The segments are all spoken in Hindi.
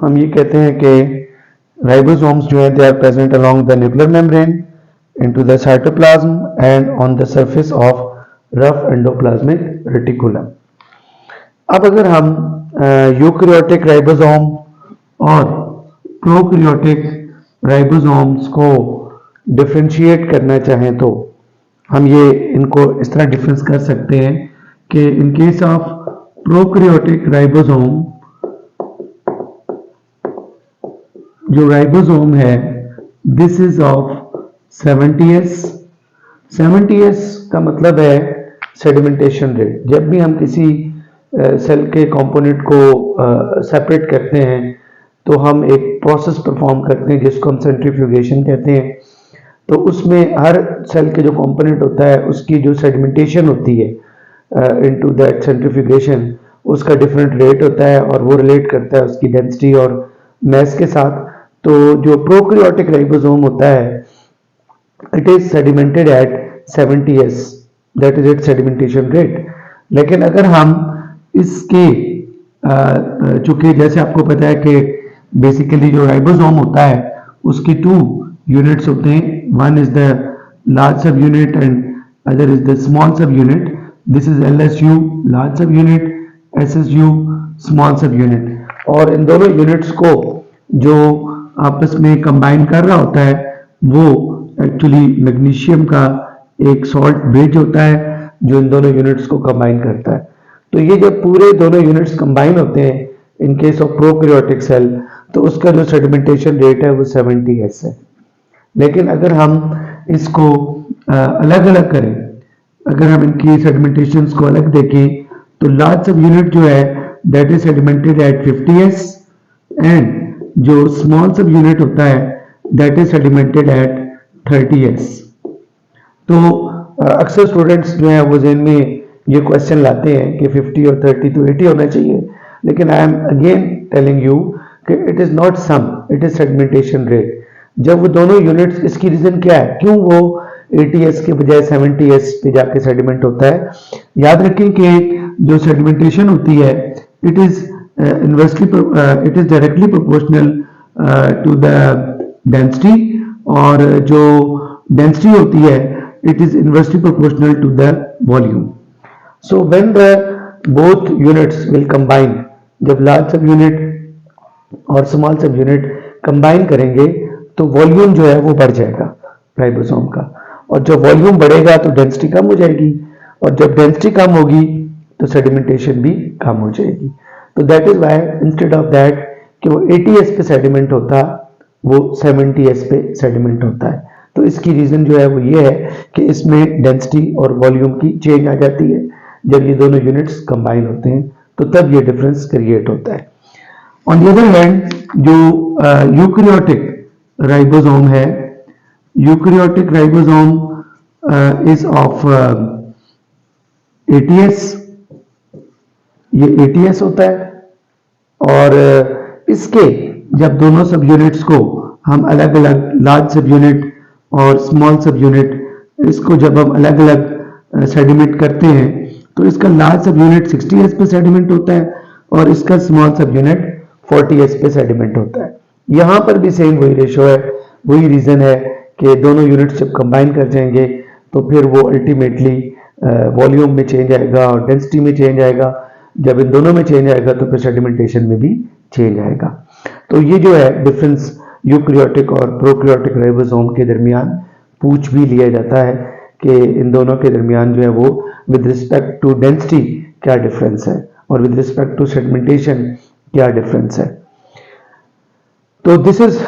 हम ये कहते हैं कि राइबोसोम्स जो है they are present along the nuclear membrane into the cytoplasm and on the surface of rough endoplasmic reticulum. अब अगर हम यूकैरियोटिक राइबोसोम और प्रोकैरियोटिक राइबोसोम्स को डिफरेंशिएट करना चाहें तो हम ये इनको इस तरह डिफरेंस कर सकते हैं कि इन केस ऑफ प्रोकैरियोटिक राइबोसोम, जो राइबोसोम है this is of 70s। 70s का मतलब है सेडिमेंटेशन रेट। जब भी हम किसी सेल के कंपोनेंट को सेपरेट करते हैं तो हम एक प्रोसेस परफॉर्म करते हैं जिसको हम सेंट्रीफ्यूगेशन कहते हैं। तो उसमें हर सेल के जो कंपोनेंट होता है उसकी जो सेडिमेंटेशन होती है इनटू दैट सेंट्रीफ्यूगेशन, उसका डिफरेंट रेट होता है और वो रिलेट करता है उसकी डेंसिटी और मैस के साथ। तो जो प्रोकैरियोटिक राइबोसोम होता है it is sedimented at 70s, that is its sedimentation rate। लेकिन अगर हम इसके चूंकि जैसे आपको पता है कि बेसिकली जो राइबोसोम होता है उसकी 2 यूनिट्स होते हैं, one is the large sub unit and other is the small sub unit. This is LSU large sub unit, SSU small sub unit. और इन दोनों यूनिट्स को जो आपस में कंबाइन कर रहा होता है वो एक्चुअली मैग्नीशियम का एक सॉल्ट ब्रिज होता है जो इन दोनों यूनिट्स को कंबाइन करता है। तो ये जब पूरे दोनों यूनिट्स कंबाइन होते हैं in case of prokaryotic cell तो उसका जो सेडिमेंटेशन रेट है वो 70s है। लेकिन अगर हम इसको अलग अलग करें, अगर हम इनकी सेडिमेंटेशंस को अलग देखें तो लार्ज सब यूनिट जो है that is sedimented at 50s and जो स्मॉल सब यूनिट होता है that is sedimented eight 30s। तो अक्सर स्टूडेंट्स जो है वो ज़हन में ये क्वेश्चन लाते हैं कि 50 और 30 तो 80 होना चाहिए, लेकिन I am again telling you कि it is not sum, it is sedimentation rate. जब वो दोनों यूनिट्स, इसकी रीज़न क्या है क्यों वो 80s के बजाय 70s पे जाके सेडिमेंट होता है? याद रखें कि जो सेडिमेंटेशन होती है it is directly proportional to the density, और जो डेंसिटी होती है it is inversely proportional to the volume. So when the both units will combine, जब लार्ज सब यूनिट और स्मॉल सब यूनिट कंबाइन करेंगे तो वॉल्यूम जो है वो बढ़ जाएगा राइबोसोम का, और जब वॉल्यूम बढ़ेगा तो डेंसिटी कम हो जाएगी, और जब डेंसिटी कम होगी तो सेडिमेंटेशन भी कम हो जाएगी। तो that is why instead of that कि वो 80s पे सेडिमेंट होता वो 70s पे सेडिमेंट होता है। तो इसकी रीजन जो है वो ये है कि इसमें डेंसिटी और वॉल्यूम की चेंज आ जाती है। जब ये दोनों यूनिट्स कंबाइन होते हैं तो तब ये डिफरेंस क्रिएट होता है। ऑन द अदर हैंड जो यूकैरियोटिक राइबोसोम है, eukaryotic ribosome is of 80s, ये 80s होता है। और इसके जब दोनों सब यूनिट्स को हम अलग अलग, लार्ज सब यूनिट और स्मॉल सब यूनिट, इसको जब हम अलग अलग सेडिमेंट करते हैं तो इसका लार्ज सब यूनिट 60s पे सेडिमेंट होता है और इसका स्मॉल सब यूनिट 40s पे सेडिमेंट होता है। यहाँ पर भी सेम वही रेशो है, वही रीजन है कि दोनों यूनिट्स जब कंबाइन कर जाएंगे तो फिर वो अल्टीमेटली वॉल्यूम में चेंज आएगा और डेंसिटी में चेंज आएगा। जब इन दोनों में चेंज आएगा तो फिर सेडिमेंटेशन में भी चेंज आएगा। तो ये जो है डिफरेंस यूकैरियोटिक और प्रोकैरियोटिक राइबोसोम के दरमियान पूछ भी लिया जाता है कि इन दोनों के दरमियान जो है वो विद रिस्पेक्ट टू डेंसिटी क्या डिफरेंस है और विद रिस्पेक्ट टू सेडिमेंटेशन क्या डिफरेंस है। तो this is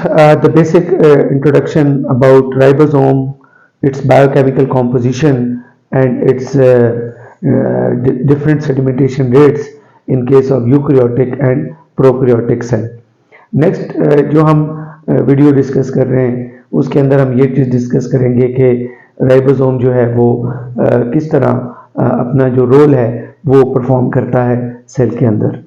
the basic introduction about ribosome, its biochemical composition and its different sedimentation rates in case of eukaryotic and prokaryotic cell। Next जो हम वीडियो डिस्कस कर रहे हैं उसके अंदर हम ये चीज़ डिस्कस करेंगे कि राइबोसोम जो है वो किस तरह अपना जो रोल है वो परफॉर्म करता है सेल के अंदर।